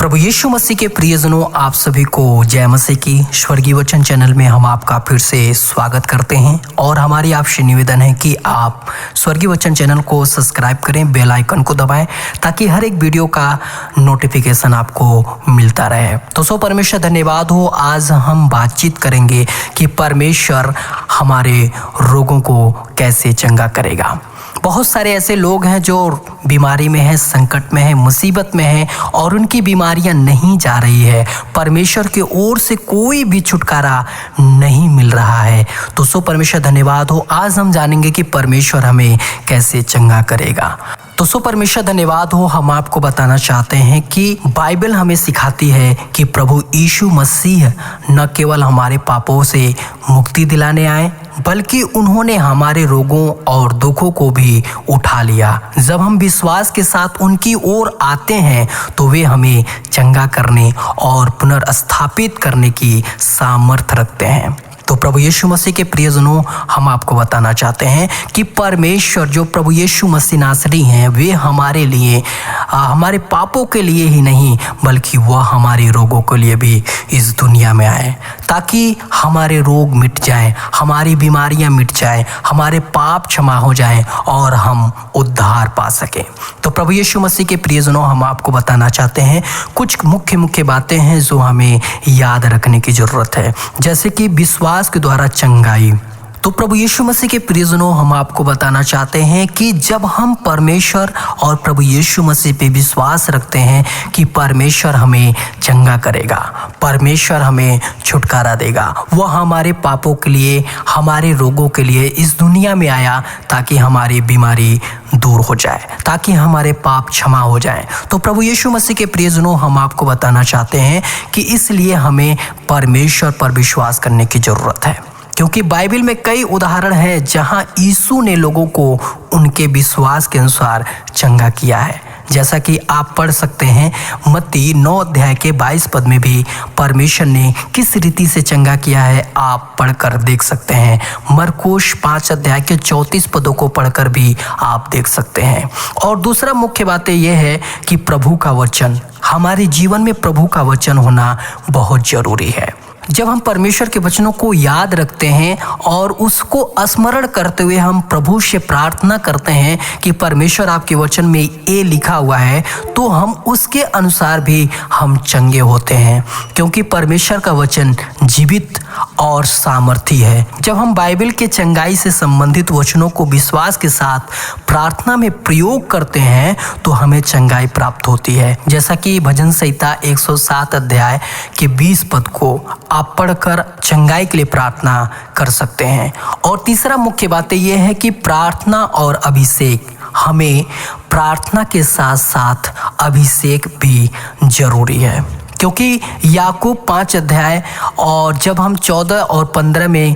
प्रभु यीशु मसीह के प्रियजनों, आप सभी को जय मसीह की। स्वर्गीय वचन चैनल में हम आपका फिर से स्वागत करते हैं और हमारी आपसे निवेदन है कि आप स्वर्गीय वचन चैनल को सब्सक्राइब करें, बेल आइकन को दबाएं ताकि हर एक वीडियो का नोटिफिकेशन आपको मिलता रहे। तो सो परमेश्वर धन्यवाद हो। आज हम बातचीत करेंगे कि परमेश्वर हमारे रोगों को कैसे चंगा करेगा। बहुत सारे ऐसे लोग हैं जो बीमारी में हैं, संकट में हैं, मुसीबत में हैं और उनकी बीमारियां नहीं जा रही है। परमेश्वर की ओर से कोई भी छुटकारा नहीं मिल रहा है। तो सो परमेश्वर धन्यवाद हो। आज हम जानेंगे कि परमेश्वर हमें कैसे चंगा करेगा। तो सो परमेश्वर धन्यवाद हो। हम आपको बताना चाहते हैं कि बाइबल हमें सिखाती है कि प्रभु यीशु मसीह न केवल हमारे पापों से मुक्ति दिलाने आए बल्कि उन्होंने हमारे रोगों और दुखों को भी उठा लिया। जब हम विश्वास के साथ उनकी ओर आते हैं तो वे हमें चंगा करने और पुनर्स्थापित करने की सामर्थ्य रखते हैं। तो प्रभु यीशु मसीह के प्रियजनों, हम आपको बताना चाहते हैं कि परमेश्वर जो प्रभु यीशु मसीह नासरी हैं, वे हमारे लिए हमारे पापों के लिए ही नहीं बल्कि वह हमारे रोगों के लिए भी इस दुनिया में आए ताकि हमारे रोग मिट जाएं, हमारी बीमारियां मिट जाएं, हमारे पाप क्षमा हो जाएं और हम उद्धार पा सकें। तो प्रभु यीशु मसीह के प्रियजनों, हम आपको बताना चाहते हैं कुछ मुख्य बातें हैं जो हमें याद रखने की जरूरत है, जैसे कि विश्वास के द्वारा चंगाई। तो प्रभु यीशु मसीह के प्रियजनों, हम आपको बताना चाहते हैं कि जब हम परमेश्वर और प्रभु यीशु मसीह पे विश्वास रखते हैं कि परमेश्वर हमें चंगा करेगा, परमेश्वर हमें छुटकारा देगा, वह हमारे पापों के लिए, हमारे रोगों के लिए इस दुनिया में आया ताकि हमारी बीमारी दूर हो जाए, ताकि हमारे पाप क्षमा हो जाए। तो प्रभु यीशु मसीह के प्रियजनों, हम आपको बताना चाहते हैं कि इसलिए हमें परमेश्वर पर विश्वास करने की जरूरत है, क्योंकि बाइबल में कई उदाहरण हैं जहां यीशु ने लोगों को उनके विश्वास के अनुसार चंगा किया है। जैसा कि आप पढ़ सकते हैं मत्ती 9 अध्याय के 22 पद में भी परमेश्वर ने किस रीति से चंगा किया है, आप पढ़कर देख सकते हैं। मरकुस 5 अध्याय के 34 पदों को पढ़कर भी आप देख सकते हैं। और दूसरा मुख्य बात यह है कि प्रभु का वचन, हमारे जीवन में प्रभु का वचन होना बहुत जरूरी है। जब हम परमेश्वर के वचनों को याद रखते हैं और उसको स्मरण करते हुए हम प्रभु से प्रार्थना करते हैं कि परमेश्वर आपके वचन में ये लिखा हुआ है, तो हम उसके अनुसार भी हम चंगे होते हैं, क्योंकि परमेश्वर का वचन जीवित और सामर्थी है। जब हम बाइबल के चंगाई से संबंधित वचनों को विश्वास के साथ प्रार्थना में प्रयोग करते हैं तो हमें चंगाई प्राप्त होती है। जैसा कि भजन संहिता 107 अध्याय के 20 पद को आप पढ़कर चंगाई के लिए प्रार्थना कर सकते हैं। और तीसरा मुख्य बात यह है कि प्रार्थना और अभिषेक, हमें प्रार्थना के साथ साथ अभिषेक भी जरूरी है, क्योंकि याकूब 5 अध्याय और जब हम 14 और 15 में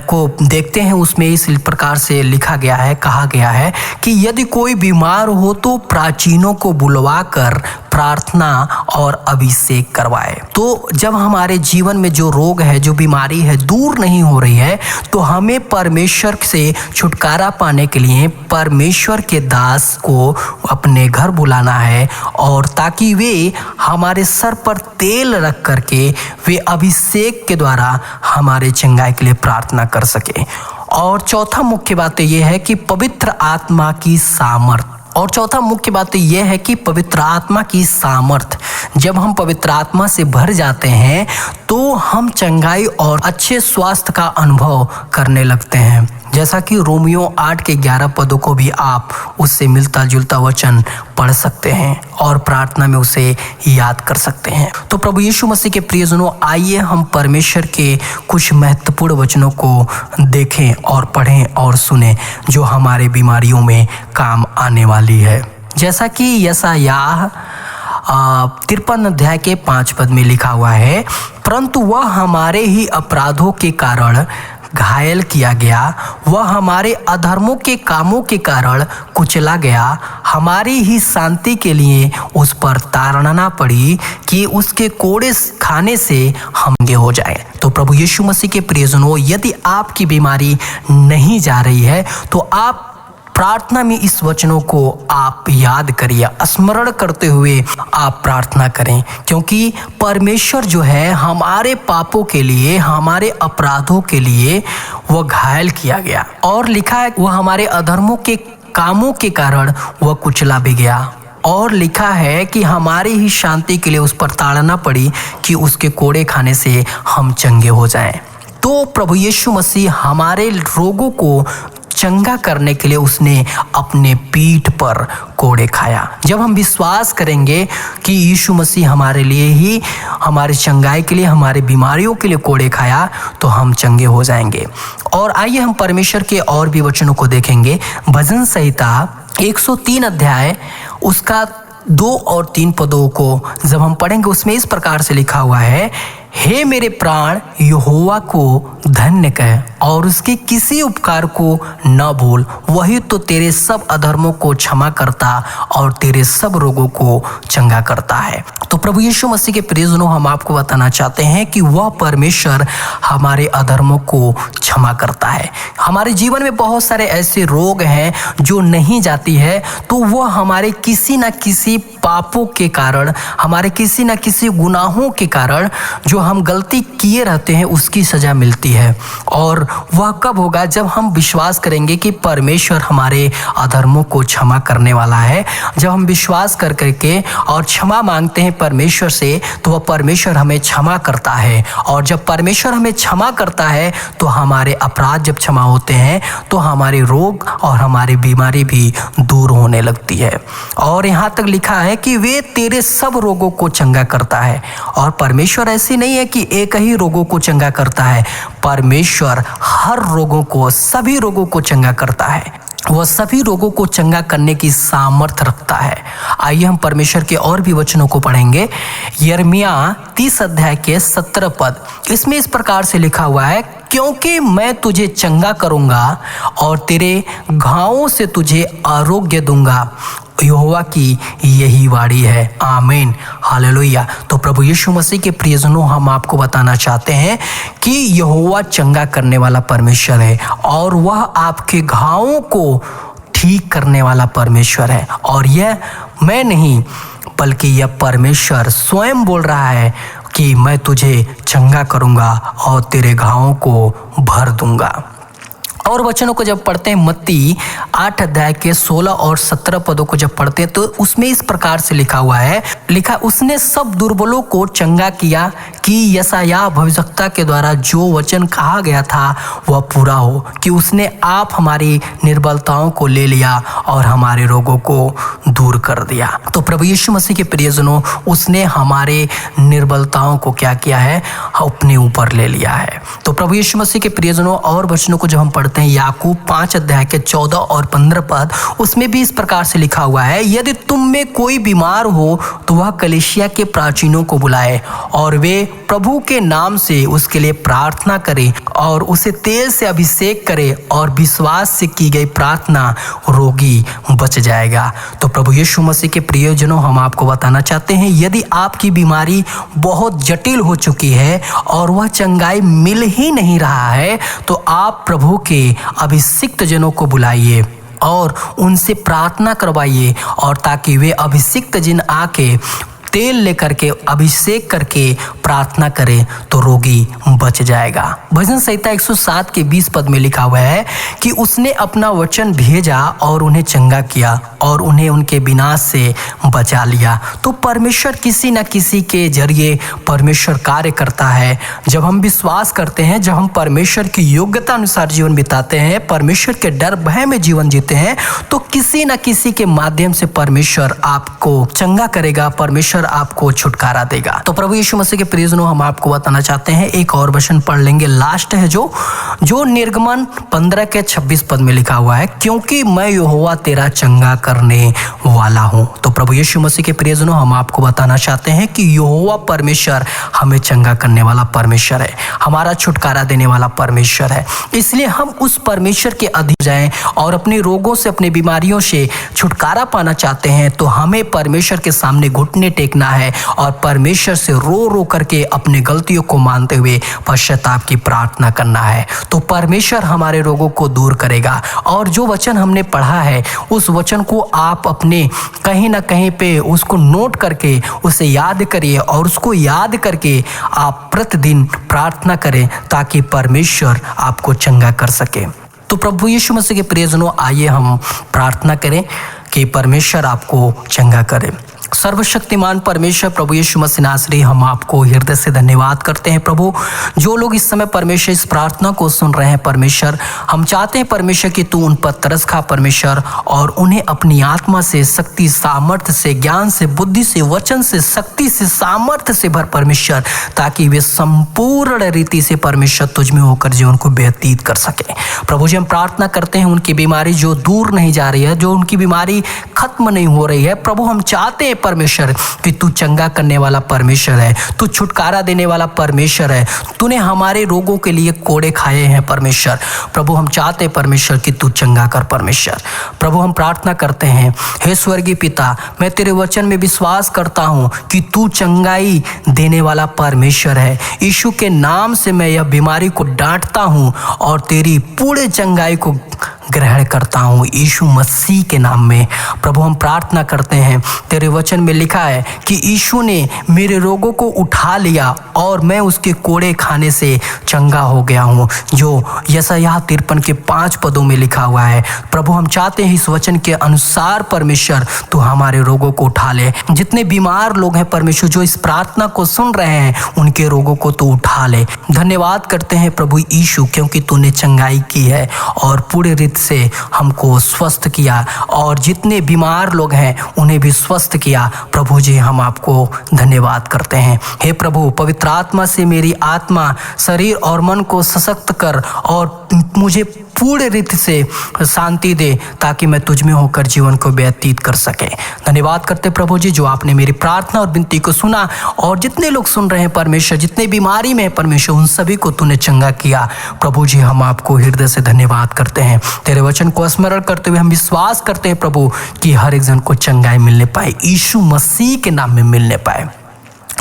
को देखते हैं, उसमें इस प्रकार से लिखा गया है, कहा गया है कि यदि कोई बीमार हो तो प्राचीनों को बुलवाकर प्रार्थना और अभिषेक करवाए। तो जब हमारे जीवन में जो रोग है, जो बीमारी है, दूर नहीं हो रही है, तो हमें परमेश्वर से छुटकारा पाने के लिए परमेश्वर के दास को अपने घर बुलाना है, और ताकि वे हमारे सर पर तेल रख करके वे अभिषेक के द्वारा हमारे चंगाई के लिए प्रार्थना कर सके। और चौथा मुख्य बात यह है कि पवित्र आत्मा की सामर्थ, और चौथा मुख्य बात यह है कि पवित्र आत्मा की सामर्थ, जब हम पवित्र आत्मा से भर जाते हैं तो हम चंगाई और अच्छे स्वास्थ्य का अनुभव करने लगते हैं। जैसा कि रोमियो 8 के 11 पदों को भी आप उससे मिलता जुलता वचन पढ़ सकते हैं और प्रार्थना में उसे याद कर सकते हैं। तो प्रभु यीशु मसीह के प्रियजनों, आइए हम परमेश्वर के कुछ महत्वपूर्ण वचनों को देखें और पढ़ें और सुनें जो हमारे बीमारियों में काम आने वाली है। जैसा कि यशायाह 53 अध्याय के 5 पद में लिखा हुआ है, परंतु वह हमारे ही अपराधों के कारण घायल किया गया, वह हमारे अधर्मों के कामों के कारण कुचला गया, हमारी ही शांति के लिए उस पर ताड़ना पड़ी कि उसके कोड़े खाने से हम चंगे हो जाए। तो प्रभु यीशु मसीह के प्रियजनों, यदि आपकी बीमारी नहीं जा रही है तो आप प्रार्थना में इस वचनों को आप याद करिए, स्मरण करते हुए आप प्रार्थना करें, क्योंकि परमेश्वर जो है हमारे पापों के लिए, हमारे अपराधों के लिए वह घायल किया गया, और लिखा है वह हमारे अधर्मों के कामों के कारण वह कुचला भी गया, और लिखा है कि हमारी ही शांति के लिए उस पर ताड़ना पड़ी कि उसके कोड़े खाने से हम चंगे हो जाएं। तो प्रभु यीशु मसीह हमारे रोगों को चंगा करने के लिए उसने अपने पीठ पर कोड़े खाया। जब हम विश्वास करेंगे कि यीशु मसीह हमारे लिए ही, हमारे चंगाई के लिए, हमारे बीमारियों के लिए कोड़े खाया, तो हम चंगे हो जाएंगे। और आइए हम परमेश्वर के और भी वचनों को देखेंगे। भजन संहिता 103 अध्याय उसका 2 और 3 पदों को जब हम पढ़ेंगे, उसमें इस प्रकार से लिखा हुआ है, हे मेरे प्राण यहोवा को धन्य कह और उसके किसी उपकार को न भूल, वही तो तेरे सब अधर्मों को क्षमा करता और तेरे सब रोगों को चंगा करता है। तो प्रभु यीशु मसीह के प्रियजनों, हम आपको बताना चाहते हैं कि वह परमेश्वर हमारे अधर्मों को क्षमा करता है। हमारे जीवन में बहुत सारे ऐसे रोग हैं जो नहीं जाती है, तो वह हमारे किसी न किसी पापों के कारण, हमारे किसी न किसी गुनाहों के कारण जो हम गलती किए रहते हैं उसकी सजा मिलती है। और वह कब होगा? जब हम विश्वास करेंगे कि परमेश्वर हमारे अधर्मों को क्षमा करने वाला है। जब हम विश्वास कर करके और क्षमा मांगते हैं परमेश्वर से, तो वह परमेश्वर हमें क्षमा करता है। और जब परमेश्वर हमें क्षमा करता है तो हमारे अपराध जब क्षमा होते हैं तो हमारे रोग और हमारी बीमारी भी दूर होने लगती है। और यहाँ तक लिखा है कि वे तेरे सब रोगों को चंगा करता है। और परमेश्वर ऐसी नहीं है कि एक ही रोगों को चंगा करता है, परमेश्वर हर रोगों को, सभी रोगों को चंगा करता है। वह सभी रोगों को चंगा करने की सामर्थ्य रखता है। आइए हम परमेश्वर के और भी वचनों को पढ़ेंगे। यिर्मयाह 30 अध्याय के 17 पद, इसमें इस प्रकार से लिखा हुआ है, क्योंकि मैं तुझे चंगा करूंगा और तेरे घावों से तुझे आरोग्य दूंगा, यहोवा की यही वाणी है। आमीन, हालेलुया। तो प्रभु यीशु मसीह के प्रियजनों, हम आपको बताना चाहते हैं कि यहोवा चंगा करने वाला परमेश्वर है और वह आपके घावों को ठीक करने वाला परमेश्वर है। और यह मैं नहीं, बल्कि यह परमेश्वर स्वयं बोल रहा है कि मैं तुझे चंगा करूंगा और तेरे घावों को भर दूंगा। और वचनों को जब पढ़ते हैं, मत्ती 8 अध्याय के 16 और 17 पदों को जब पढ़ते हैं तो उसमें इस प्रकार से लिखा हुआ है, लिखा, उसने सब दुर्बलों को चंगा किया कि यशायाह भविष्यवक्ता के द्वारा जो वचन कहा गया था वह पूरा हो, कि उसने आप हमारी निर्बलताओं को ले लिया और हमारे रोगों को दूर कर दिया। तो प्रभु यीशु मसीह के प्रियजनों, उसने हमारे निर्बलताओं को क्या किया है? अपने ऊपर ले लिया है। तो प्रभु यीशु मसीह के प्रियजनों, और वचनों को जब हम पढ़ते हैं, याकूब 5 अध्याय के 14 और 15 पद, उसमें भी इस प्रकार से लिखा हुआ है, यदि तुम में कोई बीमार हो तो वह कलीसिया के प्राचीनों को बुलाए और वे प्रभु के नाम से उसके लिए प्रार्थना करे और उसे तेल से अभिषेक करे और विश्वास से की गई प्रार्थना रोगी बच जाएगा। तो प्रभु यीशु मसीह के प्रियजनों, हम आपको बताना चाहते हैं, यदि आपकी बीमारी बहुत जटिल हो चुकी है और वह चंगाई मिल ही नहीं रहा है, तो आप प्रभु के अभिषिक्त जनों को बुलाइए और उनसे प्रार्थना करवाइए, और ताकि वे अभिषिक्त जन आके तेल लेकर के अभिषेक करके प्रार्थना करे तो रोगी बच जाएगा। भजन संहिता 107 के 20 पद में लिखा हुआ है कि उसने अपना वचन भेजा और उन्हें चंगा किया और उन्हें उनके विनाश से बचा लिया। तो परमेश्वर किसी न किसी के जरिए परमेश्वर कार्य करता है। जब हम विश्वास करते हैं, जब हम परमेश्वर की योग्यता अनुसार जीवन बिताते हैं, परमेश्वर के डर भय में जीवन जीते हैं, तो किसी न किसी के माध्यम से परमेश्वर आपको चंगा करेगा, परमेश्वर आपको छुटकारा देगा। तो प्रभु यीशु मसीह के प्रियजनों, हम आपको बताना चाहते हैं, एक और वचन पढ़ लेंगे, लास्ट है जो निर्गमन 15 के 26 पद में लिखा हुआ है, क्योंकि मैं यहोवा तेरा चंगा करने वाला हूं। तो प्रभु यीशु मसीह के प्रियजनों, हम आपको बताना चाहते हैं कि यहोवा परमेश्वर हमें चंगा करने वाला परमेश्वर है, हमारा छुटकारा देने वाला परमेश्वर है। इसलिए हम उस परमेश्वर के अधीन जाएं और अपने रोगों से, अपनी बीमारियों से छुटकारा पाना चाहते हैं, तो हमें परमेश्वर के सामने घुटने टेक देखना है और परमेश्वर से रो रो करके अपने गलतियों को मानते हुए पश्चाताप की प्रार्थना करना है, तो परमेश्वर हमारे रोगों को दूर करेगा। और जो वचन हमने पढ़ा है उस वचन को आप अपने कहीं ना कहीं पे उसको नोट करके उसे याद करिए और उसको याद करके आप प्रतिदिन प्रार्थना करें ताकि परमेश्वर आपको चंगा कर सके। तो प्रभु यीशु मसीह के प्रियजनों, आइए हम प्रार्थना करें कि परमेश्वर आपको चंगा करे। सर्वशक्तिमान परमेश्वर प्रभु यीशु मसीह नासरी, हम आपको हृदय से धन्यवाद करते हैं प्रभु। जो लोग इस समय परमेश्वर इस प्रार्थना को सुन रहे हैं परमेश्वर, हम चाहते हैं परमेश्वर कि तू उन पर तरस खा परमेश्वर, और उन्हें अपनी आत्मा से, शक्ति, सामर्थ्य से, ज्ञान से, बुद्धि से, वचन से, शक्ति से, सामर्थ्य से भर परमेश्वर, ताकि वे संपूर्ण रीति से परमेश्वर तुझ में होकर जीवन को व्यतीत कर सके। प्रभु जी, हम प्रार्थना करते हैं उनकी बीमारी जो दूर नहीं जा रही है, जो उनकी बीमारी खत्म नहीं हो रही है, प्रभु हम चाहते हैं परमेश्वर कि तू चंगा करने वाला परमेश्वर है, तू छुटकारा देने वाला परमेश्वर है। तूने हमारे रोगों के लिए कोड़े खाए हैं परमेश्वर। प्रभु हम चाहते हैं परमेश्वर कि तू चंगा कर परमेश्वर। प्रभु हम प्रार्थना करते हैं, हे स्वर्गीय पिता, मैं तेरे वचन में विश्वास करता हूं कि तू चंगाई देने वाला परमेश्वर है। यीशु के नाम से मैं यह बीमारी को डांटता हूं और तेरी पूरे चंगाई को ग्रहण करता हूं यीशु मसीह के नाम में। प्रभु हम प्रार्थना करते हैं, तेरे वचन में लिखा है कि यीशु ने मेरे रोगों को उठा लिया और मैं उसके कोड़े खाने से चंगा हो गया हूं, जो यशायाह 53 के 5 पदों में लिखा हुआ है। प्रभु हम चाहते हैं इस वचन के अनुसार परमेश्वर तू हमारे रोगों को उठा ले। जितने बीमार लोग हैं परमेश्वर जो इस प्रार्थना को सुन रहे हैं, उनके रोगों को तू उठा ले। धन्यवाद करते हैं प्रभु यीशु, क्योंकि तूने चंगाई की है और पूरे रीत से हमको स्वस्थ किया, और जितने बीमार लोग हैं उन्हें भी स्वस्थ किया। प्रभु जी हम आपको धन्यवाद करते हैं। हे प्रभु, पवित्र आत्मा से मेरी आत्मा, शरीर और मन को सशक्त कर और मुझे पूरे रीति से शांति दे, ताकि मैं तुझ में होकर जीवन को व्यतीत कर सके। धन्यवाद करते प्रभु जी जो आपने मेरी प्रार्थना और विनती को सुना, और जितने लोग सुन रहे हैं परमेश्वर, जितने बीमारी में है परमेश्वर, उन सभी को तूने चंगा किया। प्रभु जी हम आपको हृदय से धन्यवाद करते हैं। तेरे वचन को स्मरण करते हुए हम विश्वास करते हैं प्रभु कि हर एक जन को चंगाई मिलने पाए, यीशु मसीह के नाम में मिलने पाए।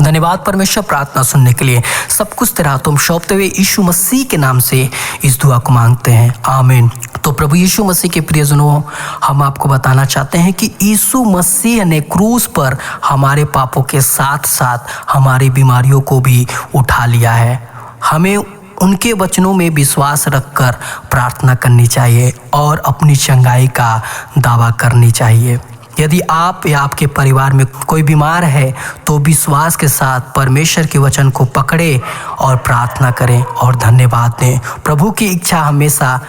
धन्यवाद परमेश्वर प्रार्थना सुनने के लिए। सब कुछ तेरा तुम सौंपते हुए यीशु मसीह के नाम से इस दुआ को मांगते हैं, आमीन। तो प्रभु यीशु मसीह के प्रियजनों, हम आपको बताना चाहते हैं कि यीशु मसीह ने क्रूस पर हमारे पापों के साथ साथ हमारी बीमारियों को भी उठा लिया है। हमें उनके वचनों में विश्वास रखकर प्रार्थना करनी चाहिए और अपनी चंगाई का दावा करनी चाहिए। यदि आप या आपके परिवार में कोई बीमार है तो विश्वास के साथ परमेश्वर के वचन को पकड़े और प्रार्थना करें और धन्यवाद दें। प्रभु की इच्छा हमेशा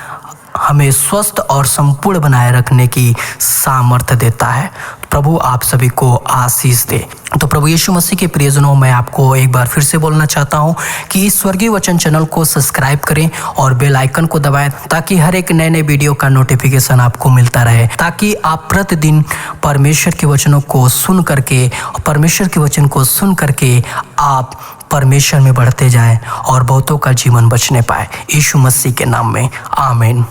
हमें स्वस्थ और संपूर्ण बनाए रखने की सामर्थ्य देता है। प्रभु आप सभी को आशीष दे। तो प्रभु यीशु मसीह के प्रियजनों, मैं आपको एक बार फिर से बोलना चाहता हूं कि इस स्वर्गीय वचन चैनल को सब्सक्राइब करें और बेल आइकन को दबाएं, ताकि हर एक नए नए वीडियो का नोटिफिकेशन आपको मिलता रहे, ताकि आप प्रतिदिन परमेश्वर के वचनों को सुन करके, परमेश्वर के वचन को सुन करके आप परमेश्वर में बढ़ते जाएं और बहुतों का जीवन बचने पाए। यीशु मसीह के नाम में आमीन।